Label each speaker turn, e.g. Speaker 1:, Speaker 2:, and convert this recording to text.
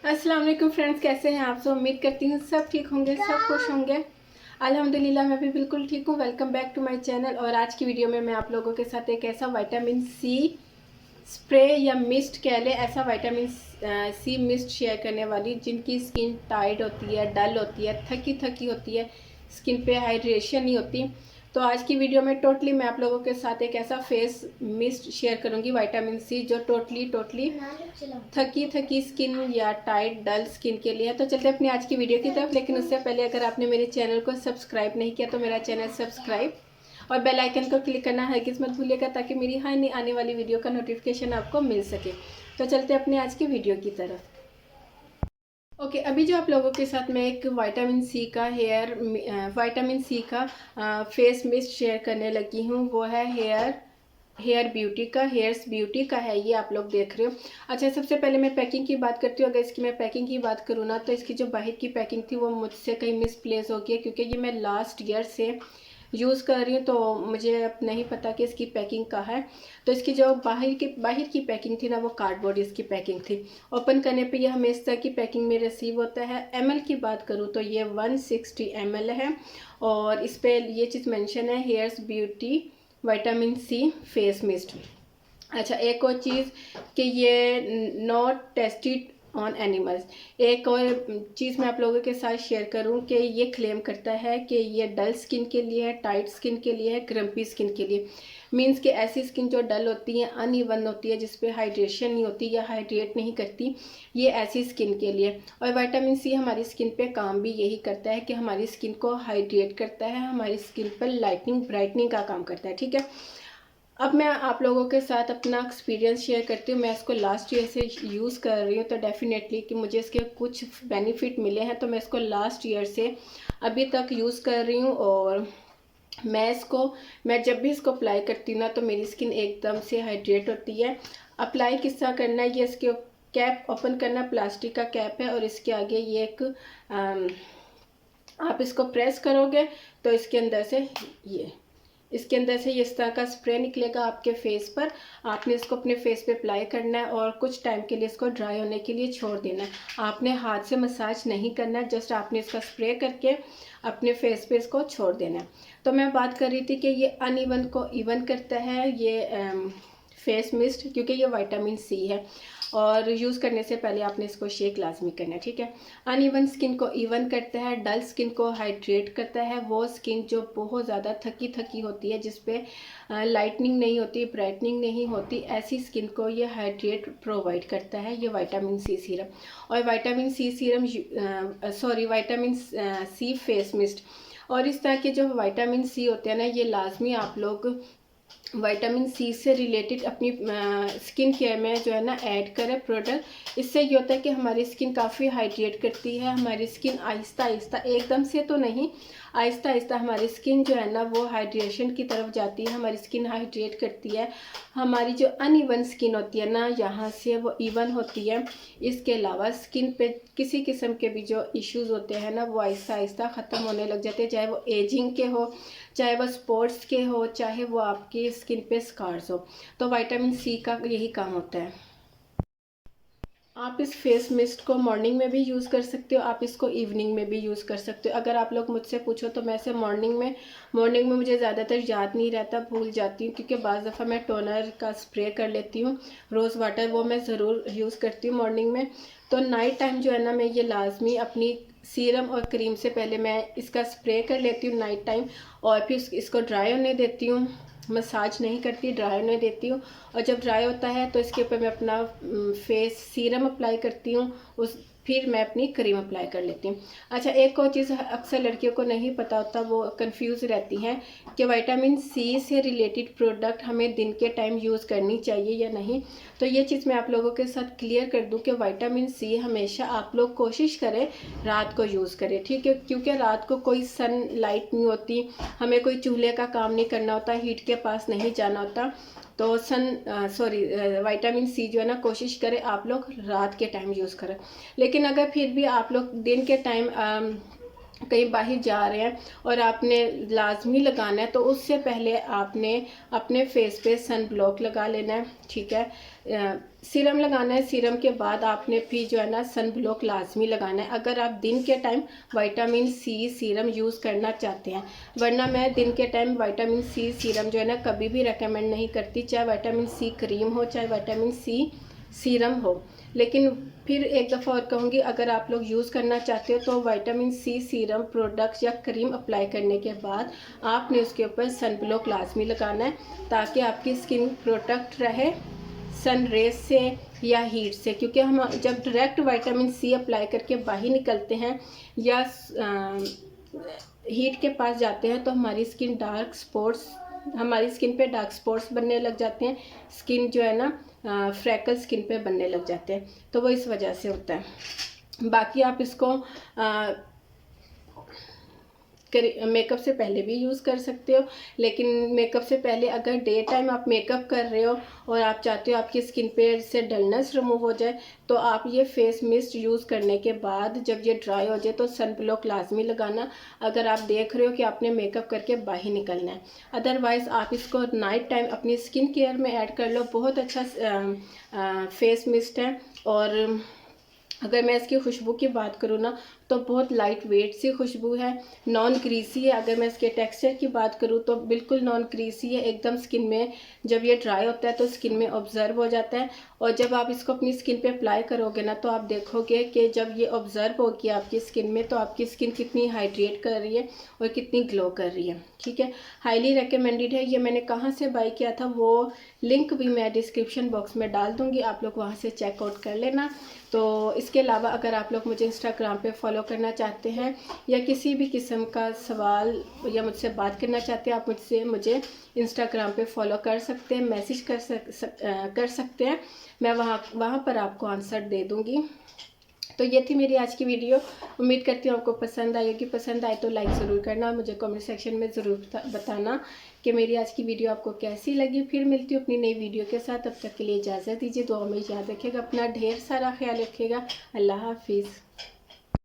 Speaker 1: अस्सलाम वालेकुम फ्रेंड्स, कैसे हैं आप सब। उम्मीद करती हूँ सब ठीक होंगे, सब खुश होंगे। अल्हम्दुलिल्लाह मैं भी बिल्कुल ठीक हूँ। Welcome back to my channel. और आज की वीडियो में मैं आप लोगों के साथ एक ऐसा विटामिन सी स्प्रे या मिस्ट कह लें, ऐसा विटामिन सी मिस्ट शेयर करने वाली जिनकी स्किन टाइट होती है, डल होती है, थकी थकी होती है, स्किन पे हाइड्रेशन नहीं होती। तो आज की वीडियो में टोटली मैं आप लोगों के साथ एक ऐसा फेस मिस्ट शेयर करूंगी विटामिन सी जो टोटली थकी थकी स्किन या टाइट डल स्किन के लिए है। तो चलते अपनी आज की वीडियो की तरफ। लेकिन उससे पहले अगर आपने मेरे चैनल को सब्सक्राइब नहीं किया तो मेरा चैनल सब्सक्राइब और बेल आइकन को क्लिक करना हरगिज़ मत भूलिएगा, ताकि मेरी हर आने वाली वीडियो का नोटिफिकेशन आपको मिल सके। तो चलते अपने आज की वीडियो की तरफ। ओके, अभी जो आप लोगों के साथ मैं एक विटामिन सी का फेस मिस्ट शेयर करने लगी हूँ, वो है हेयर ब्यूटी का, हेयर्स ब्यूटी का है। ये आप लोग देख रहे हो। अच्छा, सबसे पहले मैं पैकिंग की बात करती हूँ। अगर इसकी मैं पैकिंग की बात करूँ ना, तो इसकी जो बाहर की पैकिंग थी वो मुझसे कहीं मिसप्लेस हो गई है, क्योंकि ये मैं लास्ट ईयर से यूज़ कर रही हूँ, तो मुझे अब नहीं पता कि इसकी पैकिंग कहाँ है। तो इसकी जो बाहर की पैकिंग थी ना, वो कार्डबोर्ड इसकी पैकिंग थी। ओपन करने पे ये हमें इस तरह की पैकिंग में रिसीव होता है। एमएल की बात करूँ तो ये 160 ml है, और इस पर ये चीज़ मेंशन है, here's beauty vitamin C face mist. अच्छा, एक और चीज़ कि ये नॉट टेस्टेड ऑन एनिमल्स। एक और चीज़ मैं आप लोगों के साथ शेयर करूं कि ये क्लेम करता है कि ये डल स्किन के लिए है, टाइट स्किन के लिए है, क्रम्पी स्किन के लिए। मींस कि ऐसी स्किन जो डल होती है, अनइवन होती है, जिसपे हाइड्रेशन नहीं होती या हाइड्रेट नहीं करती, ये ऐसी स्किन के लिए। और विटामिन सी हमारी स्किन पे काम भी यही करता है कि हमारी स्किन को हाइड्रेट करता है, हमारी स्किन पर लाइटनिंग ब्राइटनिंग का काम करता है। ठीक है, अब मैं आप लोगों के साथ अपना एक्सपीरियंस शेयर करती हूँ। मैं इसको लास्ट ईयर से यूज़ कर रही हूँ, तो डेफिनेटली कि मुझे इसके कुछ बेनिफिट मिले हैं, तो मैं इसको लास्ट ईयर से अभी तक यूज़ कर रही हूँ। और मैं जब भी इसको अप्लाई करती हूँ ना, तो मेरी स्किन एकदम से हाइड्रेट होती है। अप्लाई किस तरह करना है, ये इसके कैप ओपन करना, प्लास्टिक का कैप है, और इसके आगे ये एक आप इसको प्रेस करोगे तो इसके अंदर से इस तरह का स्प्रे निकलेगा आपके फेस पर। आपने इसको अपने फेस पे अप्लाई करना है और कुछ टाइम के लिए इसको ड्राई होने के लिए छोड़ देना है। आपने हाथ से मसाज नहीं करना है, जस्ट आपने इसका स्प्रे करके अपने फेस पे इसको छोड़ देना है। तो मैं बात कर रही थी कि ये अनइवन को इवन करता है ये फेस मिस्ट, क्योंकि ये विटामिन सी है। और यूज़ करने से पहले आपने इसको शेक लाजमी करना है। ठीक है, अनइवन स्किन को इवन करता है, डल स्किन को हाइड्रेट करता है। वो स्किन जो बहुत ज़्यादा थकी थकी होती है, जिसपे लाइटनिंग नहीं होती, ब्राइटनिंग नहीं होती, ऐसी स्किन को ये हाइड्रेट प्रोवाइड करता है, ये विटामिन सी सीरम। और विटामिन सी फेस मिस्ट। और इस तरह के जो विटामिन सी होते हैं ना, ये लाजमी आप लोग विटामिन सी से रिलेटेड अपनी स्किन केयर में जो है ना ऐड करें प्रोडक्ट। इससे ये होता है कि हमारी स्किन काफ़ी हाइड्रेट करती है। हमारी स्किन आहिस्ता आहिस्ता, एकदम से तो नहीं, आहिस्ता आहिस्ता हमारी स्किन जो है ना वो हाइड्रेशन की तरफ जाती है। हमारी स्किन हाइड्रेट करती है। हमारी जो अनइवन स्किन होती है ना, यहाँ से वो इवन होती है। इसके अलावा स्किन पे किसी किस्म के भी जो इश्यूज होते हैं ना, वो आहिस्ता आहिस्ता ख़त्म होने लग जाते हैं, चाहे वो एजिंग के हो, चाहे वो स्पॉट्स के हो, चाहे वो आपकी स्किन पे स्कार्स हो। तो विटामिन सी का यही काम होता है। आप इस फेस मिस्ट को मॉर्निंग में भी यूज़ कर सकते हो, आप इसको इवनिंग में भी यूज़ कर सकते हो। अगर आप लोग मुझसे पूछो तो मैं इसे मॉर्निंग में मुझे ज़्यादातर याद नहीं रहता, भूल जाती हूँ, क्योंकि बाज़ दफ़ा मैं टोनर का स्प्रे कर लेती हूँ, रोज़ वाटर, वो मैं ज़रूर यूज़ करती हूँ मॉर्निंग में। तो नाइट टाइम जो है ना, मैं ये लाजमी अपनी सीरम और क्रीम से पहले मैं इसका स्प्रे कर लेती हूँ नाइट टाइम, और फिर इसको ड्राई होने देती हूँ। मसाज नहीं करती, ड्राई होने देती हूँ। और जब ड्राई होता है तो इसके ऊपर मैं अपना फेस सीरम अप्लाई करती हूँ, फिर मैं अपनी क्रीम अप्लाई कर लेती हूँ। अच्छा, एक और चीज़ अक्सर लड़कियों को नहीं पता होता, वो कंफ्यूज रहती हैं कि विटामिन सी से रिलेटेड प्रोडक्ट हमें दिन के टाइम यूज़ करनी चाहिए या नहीं। तो ये चीज़ मैं आप लोगों के साथ क्लियर कर दूँ कि विटामिन सी हमेशा आप लोग कोशिश करें रात को यूज़ करें। ठीक है, क्योंकि रात को कोई सन लाइट नहीं होती, हमें कोई चूल्हे का काम नहीं करना होता, हीट के पास नहीं जाना होता। तो विटामिन सी जो है ना, कोशिश करें आप लोग रात के टाइम यूज़ करें। लेकिन अगर फिर भी आप लोग दिन के टाइम कहीं बाहर जा रहे हैं और आपने लाजमी लगाना है, तो उससे पहले आपने अपने फेस पे सन ब्लॉक लगा लेना है, ठीक है। सीरम लगाना है, सीरम के बाद आपने फिर जो है ना सन ब्लॉक लाजमी लगाना है, अगर आप दिन के time vitamin C serum use करना चाहते हैं। वरना मैं दिन के टाइम विटामिन सी सीरम जो है ना कभी भी रेकमेंड नहीं करती, चाहे विटामिन सी क्रीम हो चाहे विटामिन सी सीरम हो। लेकिन फिर एक दफ़ा और कहूँगी, अगर आप लोग यूज़ करना चाहते हो तो विटामिन सी सीरम प्रोडक्ट्स या क्रीम अप्लाई करने के बाद आपने उसके ऊपर सन ब्लॉक लाजमी लगाना है, ताकि आपकी स्किन प्रोटेक्ट रहे सन रेज से या हीट से। क्योंकि हम जब डायरेक्ट विटामिन सी अप्लाई करके बाहर निकलते हैं या हीट के पास जाते हैं तो हमारी स्किन हमारी स्किन पे डार्क स्पॉट्स बनने लग जाते हैं, स्किन जो है ना फ्रैकल स्किन पे बनने लग जाते हैं, तो वो इस वजह से होता है। बाकी आप इसको मेकअप से पहले भी यूज़ कर सकते हो, लेकिन मेकअप से पहले अगर डे टाइम आप मेकअप कर रहे हो और आप चाहते हो आपकी स्किन पे से डलनेस रिमूव हो जाए, तो आप ये फेस मिस्ट यूज़ करने के बाद जब ये ड्राई हो जाए तो सन ब्लॉक लाजमी लगाना, अगर आप देख रहे हो कि आपने मेकअप करके बाहर निकलना है। अदरवाइज़ आप इसको नाइट टाइम अपनी स्किन केयर में ऐड कर लो, बहुत अच्छा फेस मिस्ट है। और अगर मैं इसकी खुशबू की बात करूँ ना तो बहुत लाइट वेट सी खुशबू है, नॉन ग्रीसी है। अगर मैं इसके टेक्सचर की बात करूँ तो बिल्कुल नॉन ग्रीसी है, एकदम स्किन में जब ये ड्राई होता है तो स्किन में ऑब्जर्व हो जाता है, और जब आप इसको अपनी स्किन पे अप्लाई करोगे ना तो आप देखोगे कि जब ये ऑब्जर्व होगी आपकी स्किन में तो आपकी स्किन कितनी हाइड्रेट कर रही है और कितनी ग्लो कर रही है, ठीक है। हाईली रिकमेंडेड है। ये मैंने कहाँ से बाई किया था वो लिंक भी मैं डिस्क्रिप्शन बॉक्स में डाल दूँगी, आप लोग वहाँ से चेकआउट कर लेना। तो इसके अलावा अगर आप लोग मुझे इंस्टाग्राम पे फॉलो करना चाहते हैं या किसी भी किस्म का सवाल या मुझसे बात करना चाहते हैं, आप मुझे इंस्टाग्राम पे फॉलो कर सकते हैं, मैसेज कर सकते हैं, मैं वहाँ पर आपको आंसर दे दूँगी। तो ये थी मेरी आज की वीडियो, उम्मीद करती हूँ आपको पसंद आई होगी। पसंद आए तो लाइक ज़रूर करना और मुझे कमेंट सेक्शन में ज़रूर बताना कि मेरी आज की वीडियो आपको कैसी लगी। फिर मिलती हूँ अपनी नई वीडियो के साथ, तब तक के लिए इजाज़त दीजिए। दुआ में याद रखिएगा, अपना ढेर सारा ख्याल रखिएगा। अल्लाह हाफिज़।